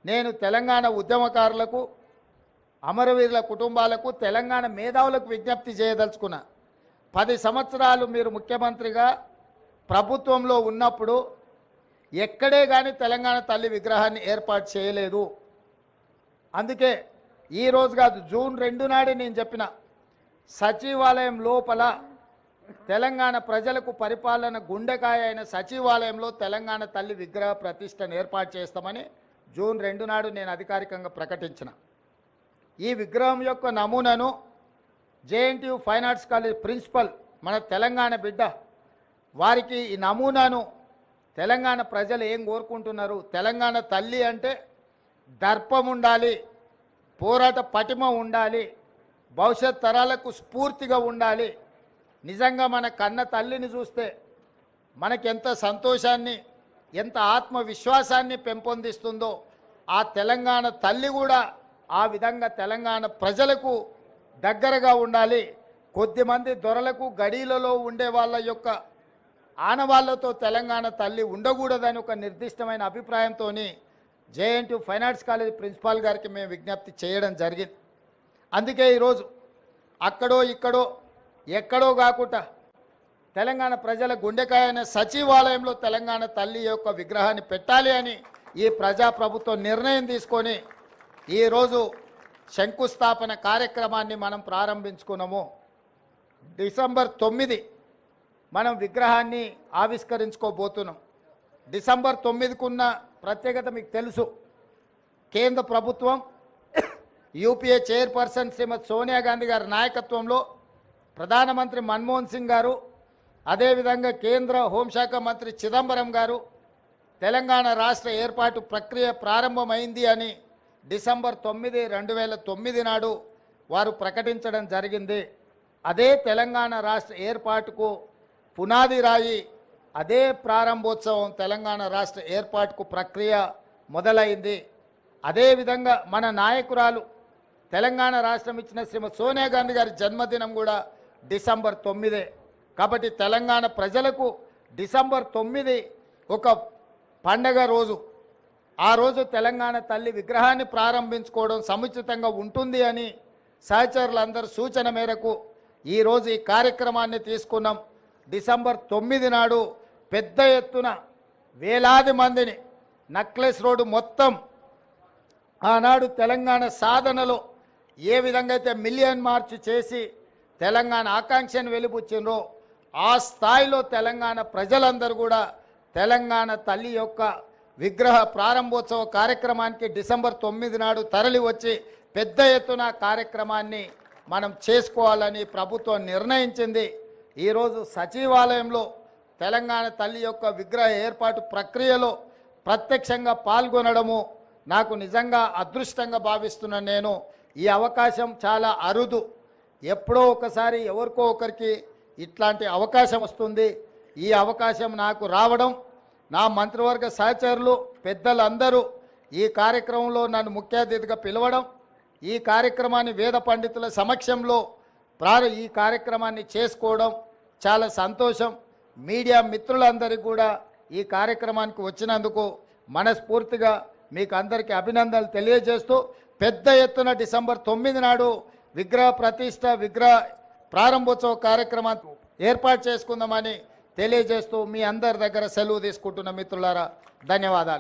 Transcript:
నేను తెలంగాణ ఉద్యమకారులకు, అమరవీరుల కుటుంబాలకు, తెలంగాణ మేధావులకు విజ్ఞప్తి చేయదలుచుకున్నా. 10 సంవత్సరాలు మీరు ముఖ్యమంత్రిగా ప్రభుత్వంలో ఉన్నప్పుడు ఎక్కడే కానీ తెలంగాణ తల్లి విగ్రహాన్ని ఏర్పాటు చేయలేదు. అందుకే ఈరోజు కాదు, జూన్ 2 నాడే నేను చెప్పిన, సచివాలయం లోపల తెలంగాణ ప్రజలకు పరిపాలన గుండెకాయ అయిన సచివాలయంలో తెలంగాణ తల్లి విగ్రహ ప్రతిష్టను ఏర్పాటు చేస్తామని జూన్ 2 నాడు నేను అధికారికంగా ప్రకటించిన. ఈ విగ్రహం యొక్క నమూనాను JNTU fine arts college principal, మన తెలంగాణ బిడ్డ, వారికి ఈ నమూనాను తెలంగాణ ప్రజలు ఏం కోరుకుంటున్నారు, తెలంగాణ తల్లి అంటే దర్పం ఉండాలి, పోరాట పటిమ ఉండాలి, భవిష్యత్ తరాలకు స్ఫూర్తిగా ఉండాలి. నిజంగా మన కన్న తల్లిని చూస్తే మనకెంత సంతోషాన్ని, ఎంత ఆత్మవిశ్వాసాన్ని పెంపొందిస్తుందో, ఆ తెలంగాణ తల్లి కూడా ఆ విధంగా తెలంగాణ ప్రజలకు దగ్గరగా ఉండాలి. కొద్దిమంది దొరలకు గడీలలో ఉండే వాళ్ళ యొక్క ఆనవాళ్లతో తెలంగాణ తల్లి ఉండకూడదని ఒక నిర్దిష్టమైన అభిప్రాయంతో JNTU fine arts college principal గారికి మేము విజ్ఞప్తి చేయడం జరిగింది. అందుకే ఈరోజు అక్కడో ఇక్కడో ఎక్కడో కాకుండా తెలంగాణ ప్రజల గుండెకాయ అనే సచివాలయంలో తెలంగాణ తల్లి యొక్క విగ్రహాన్ని పెట్టాలి అని ఈ ప్రజాప్రభుత్వం నిర్ణయం తీసుకొని ఈరోజు శంకుస్థాపన కార్యక్రమాన్ని మనం ప్రారంభించుకున్నాము. డిసెంబర్ 9 మనం విగ్రహాన్ని ఆవిష్కరించుకోబోతున్నాం. డిసెంబర్ 9కున్న ప్రత్యేకత మీకు తెలుసు. కేంద్ర ప్రభుత్వం యూపీఏ చైర్పర్సన్ శ్రీమతి సోనియా గాంధీ గారి నాయకత్వంలో ప్రధానమంత్రి మన్మోహన్ సింగ్ గారు, అదేవిధంగా కేంద్ర హోంశాఖ మంత్రి చిదంబరం గారు తెలంగాణ రాష్ట్ర ఏర్పాటు ప్రక్రియ ప్రారంభమైంది అని డిసెంబర్ 9, 2009 నాడు వారు ప్రకటించడం జరిగింది. అదే తెలంగాణ రాష్ట్ర ఏర్పాటుకు పునాది రాయి, అదే ప్రారంభోత్సవం తెలంగాణ రాష్ట్ర ఏర్పాటుకు ప్రక్రియ మొదలైంది. అదేవిధంగా మన నాయకురాలు తెలంగాణ రాష్ట్రం ఇచ్చిన శ్రీమతి సోనియా గాంధీ గారి జన్మదినం కూడా డిసెంబర్ 9. కాబట్టి తెలంగాణ ప్రజలకు డిసెంబర్ 9 ఒక పండగ రోజు. ఆ రోజు తెలంగాణ తల్లి విగ్రహాన్ని ప్రారంభించుకోవడం సముచితంగా ఉంటుంది అని సహచరులందరూ సూచన మేరకు ఈరోజు ఈ కార్యక్రమాన్ని తీసుకున్నాం. డిసెంబర్ 9 నాడు పెద్ద ఎత్తున వేలాది మందిని నక్లెస్ రోడ్డు మొత్తం ఆనాడు తెలంగాణ సాధనలో ఏ విధంగా అయితే మిలియన్ మార్చ్ చేసి తెలంగాణ ఆకాంక్షను వెలిబుచ్చినో ఆ స్థాయిలో తెలంగాణ ప్రజలందరూ కూడా తెలంగాణ తల్లి యొక్క విగ్రహ ప్రారంభోత్సవ కార్యక్రమానికి డిసెంబర్ 9 నాడు తరలి వచ్చి పెద్ద ఎత్తున కార్యక్రమాన్ని మనం చేసుకోవాలని ప్రభుత్వం నిర్ణయించింది. ఈరోజు సచివాలయంలో తెలంగాణ తల్లి యొక్క విగ్రహ ఏర్పాటు ప్రక్రియలో ప్రత్యక్షంగా పాల్గొనడము నాకు నిజంగా అదృష్టంగా భావిస్తున్నాను. నేను ఈ అవకాశం చాలా అరుదు, ఎప్పుడో ఒకసారి ఎవరికో ఒకరికి ఇట్లాంటి అవకాశం వస్తుంది. ఈ అవకాశం నాకు రావడం, నా మంత్రివర్గ సహచరులు పెద్దలందరూ ఈ కార్యక్రమంలో నన్ను ముఖ్య అతిథిగా పిలవడం, ఈ కార్యక్రమాన్ని వేద పండితుల సమక్షంలో ఈ కార్యక్రమాన్ని చేసుకోవడం చాలా సంతోషం. మీడియా మిత్రులందరికీ కూడా ఈ కార్యక్రమానికి వచ్చినందుకు మనస్ఫూర్తిగా మీకు అందరికీ అభినందనలు తెలియజేస్తూ పెద్ద ఎత్తున డిసెంబర్ 9 నాడు విగ్రహ ప్రతిష్ట, విగ్రహ ప్రారంభోత్సవ కార్యక్రమాన్ని ఏర్పాటు చేసుకుందామని తెలియజేస్తూ మీ అందరి దగ్గర సెలవు తీసుకుంటున్న మిత్రులారా, ధన్యవాదాలు.